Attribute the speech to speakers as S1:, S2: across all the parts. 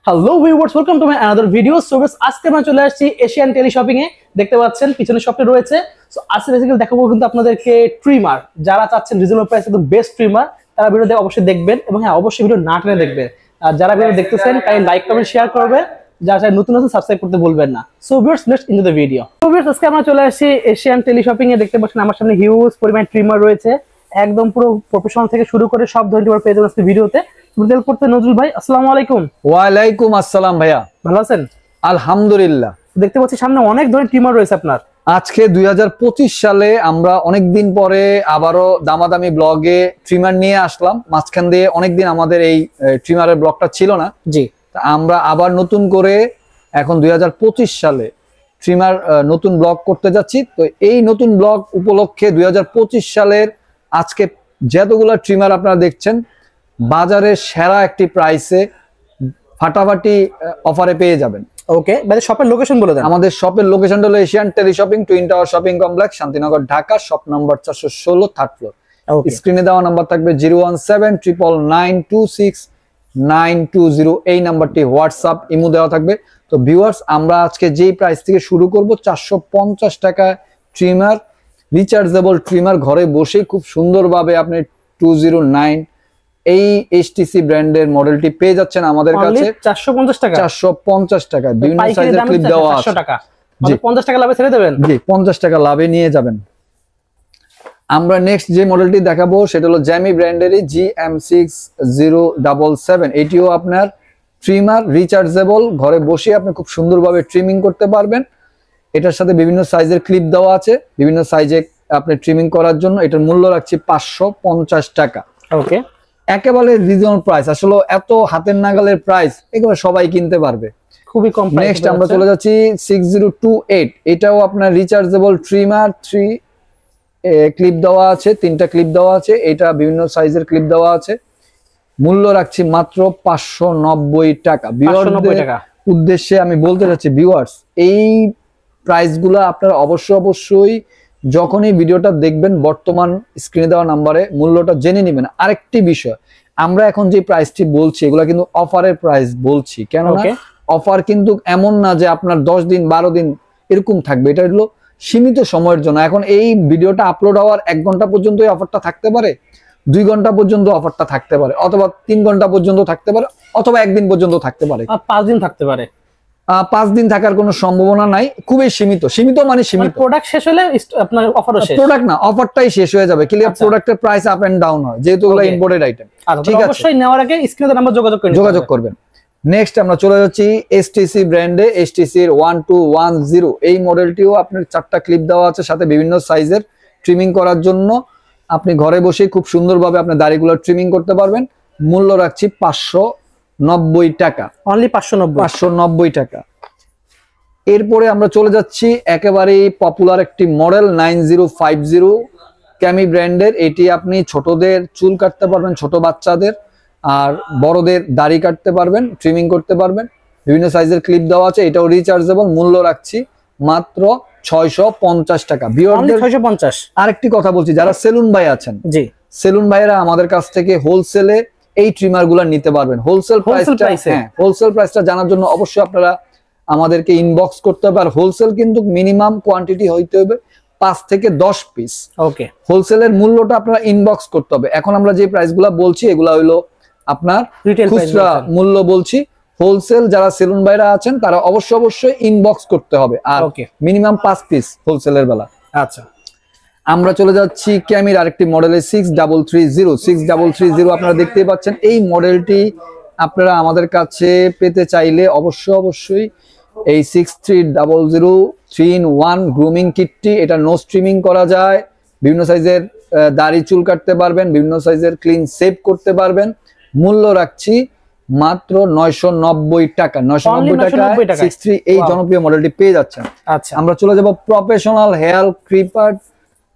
S1: Hello viewers, welcome to my another video. So guys, আজকে আমরা চলে আসছি এশিয়ান টেলি শপিং এ। দেখতে পাচ্ছেন পিছনে শপটা রয়েছে। সো আজকে বেসিক্যালি দেখাবো কিন্তু আপনাদেরকে ট্রিমার। যারা চাচ্ছেন রিজনেবল প্রাইসে একদম বেস্ট ট্রিমার, তারা ভিডিও অবশ্যই দেখবেন এবং হ্যাঁ, অবশ্যই ভিডিও না টেনে দেখবেন। আর যারা ভিডিও দেখতেছেন তাই লাইক কমেন্ট শেয়ার করবেন, যারা চাই নতুন নতুন সাবস্ক্রাইব করতে ভুলবেন না। So viewers, let's into the video. So viewers, আজকে আমরা চলে আসছি এশিয়ান টেলি শপিং এ। দেখতে পাচ্ছেন আমার সামনে হিউজ পরিমাণ ট্রিমার রয়েছে, একদম পুরো প্রফেশনাল থেকে শুরু করে সব ধরনের পেয়ে যাবেন আজকে ভিডিওতে। নজরুল ভাই, আসসালামু আলাইকুম।
S2: ওয়ালাইকুম আসসালাম ভাইয়া,
S1: ভালো আছেন?
S2: আলহামদুলিল্লাহ।
S1: দেখতে পাচ্ছি সামনে অনেক ধরনের ট্রিমার রয়েছে আপনার।
S2: আজকে 2025 সালে আমরা অনেকদিন পরে আবারও দামাদামি ব্লগে ট্রিমার নিয়ে আসলাম। মাঝখান দিয়ে অনেকদিন আমাদের এই ট্রিমারের ব্লগটা ছিল না।
S1: জি,
S2: আমরা আবার নতুন করে এখন 2025 সালে ট্রিমার নতুন ব্লগ করতে যাচ্ছি। তো এই নতুন ব্লগ উপলক্ষে 2025 সালের আজকে যতগুলো ট্রিমার আপনারা দেখছেন, বাজারের সেরা একটি প্রাইসে ফাটাফাটি অফারে পেয়ে যাবেন।
S1: ওকে, মানে শপের লোকেশন বলে দেন।
S2: আমাদের শপের লোকেশনটা হলো Asian tele shopping, twin tower shopping complex, Shantinagar, Dhaka. Shop number 416, third floor. স্ক্রিনে দেওয়া নাম্বার থাকবে 01799269220। এই নাম্বারটি হোয়াটসঅ্যাপ ইমো দেওয়া থাকবে। তো ভিউয়ার্স, আমরা আজকে যেই প্রাইস থেকে শুরু করব 450 টাকা ট্রিমার, রিচার্জেবল ট্রিমার, ঘরে বসে খুব সুন্দরভাবে আপনি 209 এই এইচটিসি ব্র্যান্ডের মডেলটি পেয়ে যাচ্ছেন আমাদের কাছে
S1: 450 টাকা।
S2: 450 টাকা, বিভিন্ন সাইজের ক্লিপ দেওয়া আছে।
S1: 400 টাকা, মানে 50 টাকা লাভে ছেড়ে দেবেন।
S2: জি, 50 টাকা লাভে নিয়ে যাবেন। আমরা নেক্সট যে মডেলটি দেখাবো সেটা হলো জ্যামি ব্র্যান্ডেরই GM6077। এটিও আপনার ট্রিমার, রিচার্জেবল, ঘরে বসে আপনি খুব সুন্দরভাবে ট্রিমিং করতে পারবেন। এটার সাথে বিভিন্ন সাইজের ক্লিপ দেওয়া আছে, বিভিন্ন সাইজে আপনি ট্রিমিং করার জন্য। এটার মূল্য রাখছি 550 টাকা।
S1: ওকে,
S2: একেবারে রিজনেবল প্রাইস। আসলে এত হাতের নাগালের প্রাইস, এগুলো সবাই কিনতে পারবে,
S1: খুবই কম।
S2: নেক্সট আমরা চলে যাচ্ছি 6028। এটাও আপনার রিচার্জেবল ট্রিমার, 3 ক্লিপ দেওয়া আছে, 3টা ক্লিপ দেওয়া আছে। এটা বিভিন্ন সাইজের ক্লিপ দেওয়া আছে। মূল্য রাখছি মাত্র 590 টাকা। ভিউয়ারদের উদ্দেশ্যে আমি বলতে চাচ্ছি, ভিউয়ার্স, এই প্রাইসগুলো আপনারা অবশ্যই যখনই ভিডিওটা দেখবেন বর্তমান স্ক্রিনে দেওয়া নাম্বারে মূল্যটা জেনে নেবেন। আরেকটি বিষয়, আমরা এখন যে প্রাইসটি বলছি এগুলা কিন্তু অফারের প্রাইস বলছি। কেননা অফার কিন্তু এমন না যে আপনার 10 দিন 12 দিন এরকম থাকবে। এটা হলো সীমিত সময়ের জন্য। এখন এই ভিডিওটা আপলোড হওয়ার 1 ঘন্টা পর্যন্ত এই অফারটা থাকতে পারে, 2 ঘন্টা পর্যন্ত অফারটা থাকতে পারে, অথবা 3 ঘন্টা পর্যন্ত থাকতে পারে, অথবা 1 দিন পর্যন্ত থাকতে পারে,
S1: 5 দিন থাকতে পারে।
S2: 5 দিন থাকার কোনো সম্ভাবনা নাই। খুবই সীমিত মানে সীমিত।
S1: প্রোডাক্ট শেষ হলে আপনার অফারও শেষ।
S2: প্রোডাক্ট না, অফারটাই শেষ হয়ে যাবে। ক্লিয়ার, প্রোডাক্টের প্রাইস আপ এন্ড ডাউন হয় যেহেতু এগুলো ইম্পোর্টেড আইটেম। ঠিক আছে,
S1: অবশ্যই নেওয়ার আগে স্ক্রিনে নাম্বার যোগাযোগ
S2: করবেন। নেক্সট আমরা চলে যাচ্ছি এসটিসি ব্র্যান্ডে, এসটিসি এর 1210। এই মডেলটিও আপনার 4টা ক্লিপ দেওয়া আছে, সাথে বিভিন্ন সাইজের ট্রিমিং করার জন্য। আপনি ঘরে বসেই খুব সুন্দরভাবে আপনার দাড়িগুলো ট্রিমিং করতে পারবেন। মূল্য রাখছি 590 টাকা,
S1: অনলি 590
S2: টাকা। এরপরে আমরা চলে যাচ্ছি একেবারেই পপুলার একটি মডেল 9050 ক্যামি ব্র্যান্ডের। এটি আপনি ছোটদের চুল কাটতে পারবেন, ছোট বাচ্চাদের, আর বড়দের দাড়ি কাটতে পারবেন, ট্রিমিং করতে পারবেন। বিভিন্ন সাইজের ক্লিপ দেওয়া আছে। এটাও রিচার্জেবল। মূল্য রাখছি মাত্র 650 টাকা।
S1: 650।
S2: আরেকটি কথা বলছি, যারা সেলুন ভাই আছেন,
S1: জি,
S2: সেলুন ভাইরা আমাদের কাছ থেকে হোলসেলে এই ট্রিমার গুলা নিতে পারবেন। হোলসেল প্রাইসটা জানার জন্য অবশ্যই আপনারা আমাদেরকে ইনবক্স করতে হবে। আর হোলসেল কিন্তু মিনিমাম কোয়ান্টিটি হইতে হবে 5 থেকে 10 পিস।
S1: ওকে,
S2: হোলসেলের মূল্যটা আপনারা ইনবক্স করতে হবে। এখন আমরা যে প্রাইসগুলো বলছি এগুলা হইলো আপনার খুচরা মূল্য বলছি। হোলসেল যারা সেলুন ভাইরা আছেন তারা অবশ্যই ইনবক্স করতে হবে। আর মিনিমাম 5 পিস হোলসেলের বেলা।
S1: আচ্ছা,
S2: আমরা চলে যাচ্ছি ক্যামির আরেকটি মডেলের 6330। আপনারা দেখতেই পাচ্ছেন। এই মডেলটি আপনারা আমাদের কাছে পেতে চাইলে অবশ্যই এই 6300 3-in-1 গ্রুমিং কিটটি, এটা নো স্ট্রিমিং করা যায়, বিভিন্ন সাইজের দাড়ি চুল কাটতে পারবেন, বিভিন্ন সাইজের ক্লিন শেভ করতে পারবেন। মূল্য রাখছি মাত্র 990 টাকা। 990 টাকা 63 এই জনপ্রিয় মডেলটি পেয়ে যাচ্ছেন।
S1: আচ্ছা,
S2: আমরা চলে যাব প্রফেশনাল হেয়ার ক্লিপার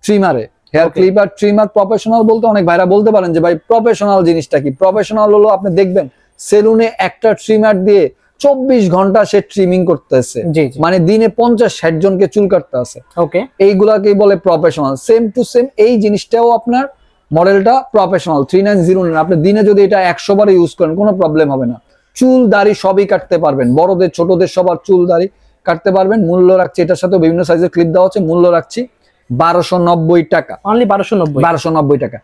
S2: ট্রিমারে। হেয়ার ক্লিপার ট্রিমার প্রফেশনাল বলতে অনেক ভাইরা বলতে পারেন যে ভাই প্রফেশনাল জিনিসটা কি? প্রফেশনাল হলো আপনি দেখবেন সেলুনে একটা ট্রিমার দিয়ে 24 ঘন্টা সে ট্রিমিং করতেছে, মানে দিনে 50-60 জনকে চুল কাটতে আছে। ওকে, এইগুলাকেই বলে প্রফেশনাল। সেম টু সেম এই জিনিসটাও আপনার মডেলটা প্রফেশনাল 3909। আপনি দিনে যদি এটা 100 বার ইউজ করেন কোনো প্রবলেম হবে না। চুল দাড়ি সবই কাটতে পারবেন, বড়দের ছোটদের সবার চুল দাড়ি কাটতে পারবেন। মূল্য রাখছি, এটার সাথে বিভিন্ন সাইজের ক্লিপ দেওয়া আছে, মূল্য রাখছি 1290 টাকা,
S1: অনলি 1290।
S2: 1290 টাকা।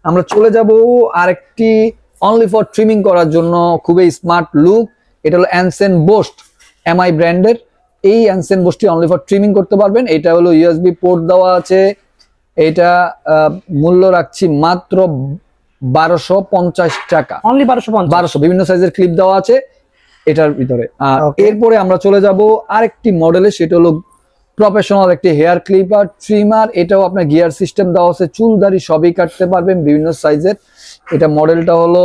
S2: আমরা চলে যাব আরেকটি অনলি ফর ট্রিমিং করার জন্য খুবই স্মার্ট লুক, এটা হলো অ্যানসেন বোস্ট এমআই ব্র্যান্ডের। এই অ্যানসেন বোস্টটি অনলি ফর ট্রিমিং করতে পারবেন। এটা হলো ইউএসবি পোর্ট দেওয়া আছে, এটা মূল্য রাখছি মাত্র 1250 টাকা,
S1: অনলি 1250।
S2: 1200, বিভিন্ন সাইজের ক্লিপ দেওয়া আছে এটার ভিতরে। আর
S1: Okay.
S2: এরপরে আমরা চলে যাব আরেকটি মডেলে, সেটা হলো প্রফেশনাল একটি হেয়ার ক্লিপার ট্রিমার। এটাও আপনার গিয়ার সিস্টেম দেওয়া আছে, চুল দাড়ি সবই কাটতে পারবেন বিভিন্ন সাইজের। এটা মডেলটা হলো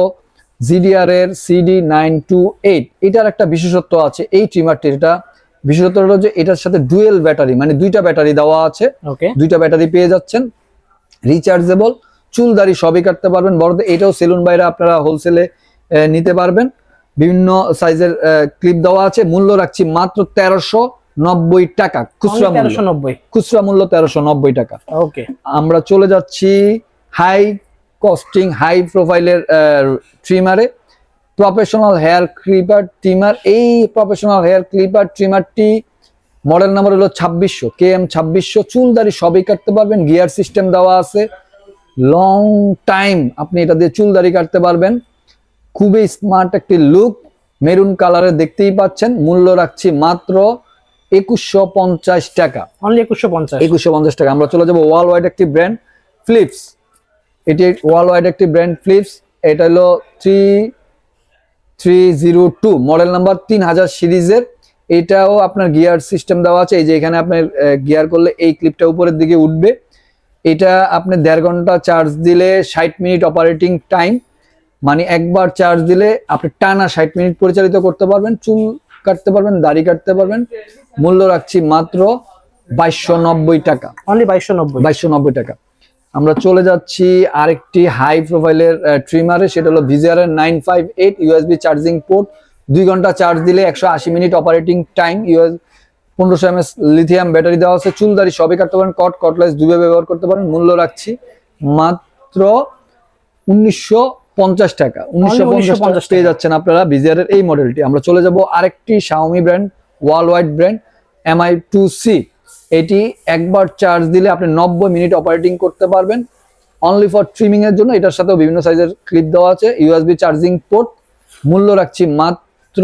S2: জিডিআর এর CD928। এটার একটা বিশেষত্ব আছে এই ট্রিমারটির, এটা বিশেষত্ব হলো যে এটার সাথে ডুয়েল ব্যাটারি, মানে দুইটা ব্যাটারি দেওয়া আছে,
S1: ওকে,
S2: দুইটা ব্যাটারি পেয়ে যাচ্ছেন, রিচার্জেবল, চুল দাড়ি সবই কাটতে পারবেন বড়দের। এটাও সেলুন বাইরে আপনারা হোলসেলে নিতে পারবেন, বিভিন্ন সাইজের ক্লিপ দেওয়া আছে। মূল্য রাখছি মাত্র 1390 টাকা, খুচরা মূল্য
S1: 1390।
S2: খুচরা মূল্য 1390 টাকা।
S1: ওকে,
S2: আমরা চলে যাচ্ছি হাই কস্টিং হাই প্রোফাইলের ট্রিমারে, প্রফেশনাল হেয়ার ক্লিপার ট্রিমার। এই প্রফেশনাল হেয়ার ক্লিপার ট্রিমারটি মডেল নাম্বার হলো 2600, KM 2600। চুল দাড়ি সবই কাটতে পারবেন, গিয়ার সিস্টেম দেওয়া আছে, লং টাইম আপনি এটা দিয়ে চুল দাড়ি কাটতে পারবেন। খুবই স্মার্ট একটি লুক, মেরুন কালারে দেখতেই পাচ্ছেন। মূল্য রাখছি মাত্র 2150 টাকা,
S1: অনলি 2150।
S2: 2150 টাকা। আমরা চলে যাবো ওয়ার্ল্ড ওয়াইড একটি ব্র্যান্ড ফ্লিপস। এটি ওয়ার্ল্ড ওয়াইড একটি ব্র্যান্ড ফ্লিপস, এটা হলো 3302 মডেল নাম্বার 3000 সিরিজের। এটাও আপনার গিয়ার সিস্টেম দেওয়া আছে, এই যে এখানে আপনার গিয়ার করলে এই ক্লিপটা উপরের দিকে উঠবে। এটা আপনি 1.5 ঘন্টা চার্জ দিলে 60 মিনিট অপারেটিং টাইম, মানে একবার চার্জ দিলে আপনি টানা 60 মিনিট পরিচালিত করতে পারবেন, চুল কাটতে পারবেন, দাড়ি কাটতে পারবেন। মূল্য রাখছি মাত্র 2290 টাকা,
S1: অনলি 2290।
S2: 2290 টাকা। আমরা চলে যাচ্ছি আরেকটি হাই প্রোফাইলের ট্রিমারে, সেটা হলো ভিজিআর এর 958 ইউএসবি চার্জিং পোর্ট, 2 ঘন্টা চার্জ দিলে 180 minute operating time, 1500 mAh lithium battery দেওয়া আছে। চুল দাড়ি সবই কাটতে পারেন, কটলেস দুবে ব্যবহার করতে পারেন। মূল্য রাখছি মাত্র 1950 টাকা, 1950 পেয়ে যাচ্ছেন আপনারা ভিজিআর এর এই মডেলটি। আমরা চলে যাব আরেকটি Xiaomi brand, world wide brand Mi2C। এটি একবার চার্জ দিলে আপনি 90 মিনিট অপারেটিং করতে পারবেন, অনলি ফর ট্রিমিং এর জন্য। এটার সাথেও বিভিন্ন সাইজের ক্লিপ দেওয়া আছে, ইউএসবি চার্জিং পোর্ট। মূল্য রাখছি মাত্র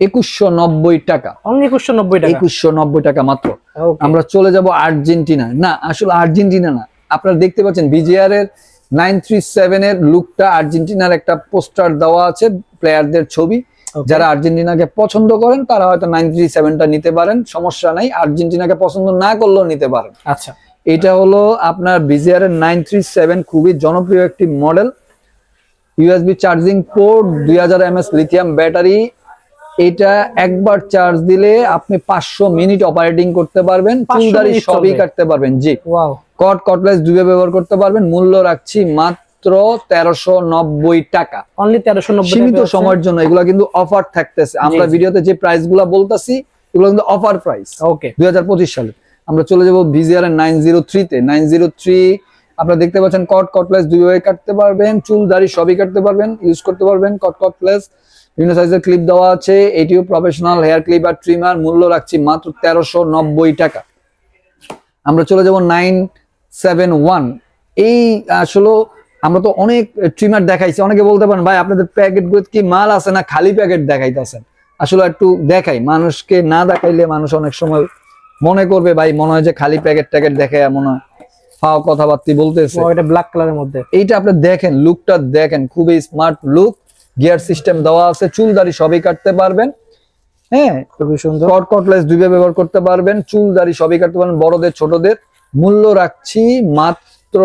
S2: 2190 টাকা,
S1: অনলি 2190 টাকা।
S2: 2190 টাকা মাত্র।
S1: Okay.
S2: আমরা চলে যাব আর্জেন্টিনা। না, আসলে আর্জেন্টিনা না, আপনারা দেখতে পাচ্ছেন ভিজিআর এর 937 এর লুকটা, আর্জেন্টিনার একটা পোস্টার দেওয়া আছে, প্লেয়ারদের ছবি। যারা আর্জেন্টিনাকে পছন্দ করেন তারা হয়তো 937টা নিতে পারেন, সমস্যা নাই। আর্জেন্টিনাকে পছন্দ না করলেও নিতে পারেন।
S1: আচ্ছা,
S2: এটা হলো আপনার ভিজিআর এর 937, খুবই জনপ্রিয় একটি model. USB charging port, 2000 mAh lithium battery. এটা একবার চার্জ দিলে আপনি 500 মিনিট অপারেটিং করতে পারবেন, চুল দাড়ি সবই কাটতে পারবেন। জি,
S1: ওয়াও,
S2: কটলেস দুবে ব্যবহার করতে পারবেন। মূল্য রাখছি মাত্র 1390 টাকা,
S1: অনলি 1390।
S2: সীমিত সময়ের জন্য। এগুলা কিন্তু অফার থাকতেছে, আমরা ভিডিওতে যে প্রাইস গুলা বলতেছি এগুলো কিন্তু অফার প্রাইস।
S1: ওকে,
S2: 2025 সালে। আমরা চলে যাব ভিজিআর এর 903 তে। 903 আপনারা দেখতে পাচ্ছেন, কটলেস দুইভাবে কাটতে পারবেন, চুল দাড়ি সবই কাটতে পারবেন, ইউজ করতে পারবেন। কটলেস বিভিন্ন সাইজের ক্লিপ দেওয়া আছে। এটিও প্রফেশনাল হেয়ার ক্লিপার ট্রিমার। মূল্য রাখছি মাত্র 1390 টাকা। আমরা চলে যাব 971। এই আসলে আমরা তো অনেক ট্রিমার দেখাইছি, অনেকে বলতে পারেন ভাই আপনাদের প্যাকেট গুলো কি মাল আছে না খালি প্যাকেট দেখাইতেছেন। আসলে একটু দেখাই, মানুষকে না দেখাইলে মানুষ অনেক সময় মনে করবে ভাই মনে হয় যে খালি প্যাকেট দেখায়, মনে হয় ফাও কথাবার্তা বলতেছে।
S1: এটা ব্ল্যাক কালারের মধ্যে।
S2: এইটা আপনি দেখেন, লুকটা দেখেন, খুবই স্মার্ট লুক, গিয়ার সিস্টেম দেওয়া আছে, চুল দাড়ি সবই কাটতে পারবেন। হ্যাঁ,
S1: খুবই সুন্দর।
S2: কটলেস দুইভাবে ব্যবহার করতে পারবেন, চুল দাড়ি সবই কাটতে পারবেন, বড়দের ছোটদের। মূল্য রাখছি মাত্র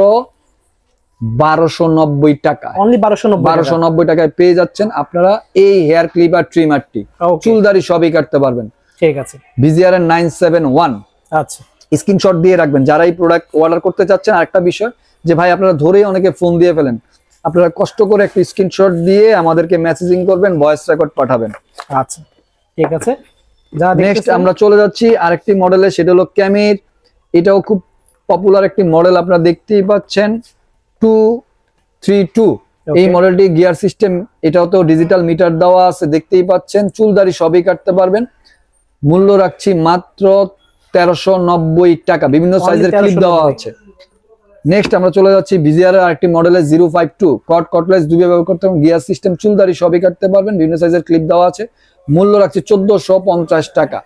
S2: 1290 টাকা,
S1: অনলি 1290
S2: টাকায় পেয়ে যাচ্ছেন আপনারা এই হেয়ার ক্লিপার ট্রিমারটি।
S1: Okay.
S2: চুল দাড়ি সবই কাটতে পারবেন।
S1: ঠিক আছে,
S2: ভিজিআর এর 971।
S1: আচ্ছা,
S2: স্ক্রিনশট দিয়ে রাখবেন যারা এই প্রোডাক্ট অর্ডার করতে চাচ্ছেন। আরেকটা বিষয় যে ভাই আপনারা ধরেই অনেকে ফোন দিয়ে ফেলেন, আপনারা কষ্ট করে একটা স্ক্রিনশট দিয়ে আমাদেরকে মেসেজিং করবেন, ভয়েস রেকর্ড পাঠাবেন।
S1: আচ্ছা, ঠিক আছে। যা
S2: নেক্সট আমরা চলে যাচ্ছি আরেকটি মডেলে, সেটা হলো ক্যামির। এটাও খুব পপুলার একটি মডেল, আপনারা দেখতেই পাচ্ছেন 232 এই মডেলটি গিয়ার সিস্টেম, এটাও তো ডিজিটাল মিটার দেওয়া আছে, দেখতেই পাচ্ছেন। চুলদারি সবই কাটতে পারবেন। মূল্য রাখছি মাত্র 1390 টাকা। বিভিন্ন সাইজের ক্লিপ দেওয়া আছে। নেক্সট আমরা চলে যাচ্ছি ভিজিআর এর আরেকটি মডেলের 052 কটলেস দুবে ব্যবহার করতে পারবেন। গিয়ার সিস্টেম, চুলদারি সবই কাটতে পারবেন। বিভিন্ন সাইজের ক্লিপ দেওয়া আছে। মূল্য রাখছি 1450 টাকা।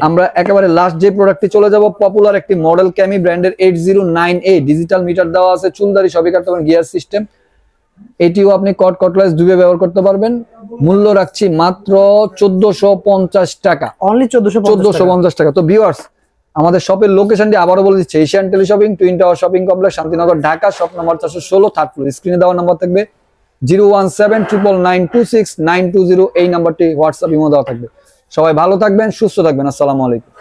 S2: আমরা একেবারে লাস্ট যে প্রোডাক্টটি চলে যাব, পপুলার একটি মডেল ক্যামি ব্র্যান্ডের 8098 ডিজিটাল মিটার দেওয়া আছে, চুলদারি সবই কাটতে পারবেন। গিয়ার সিস্টেম, এটিও আপনি কটলেস দুবে ব্যবহার করতে পারবেন। মূল্য রাখছি মাত্র 1450 টাকা।
S1: অনলি
S2: 1450 টাকা। তো ভিউয়ার্স, আমাদের শপের লোকেশনটি আবারও বলে দিচ্ছি, Asian teleshopping, twin tower shopping complex, Shantinagar, Dhaka. Shop number 416, third floor. স্ক্রিনে দেওয়া নাম্বার থাকবে 01799269220। এই নাম্বারটি হোয়াটসঅ্যাপ ইমো দেওয়া থাকবে। সবাই ভালো থাকবেন, সুস্থ থাকবেন। আসসালামু আলাইকুম।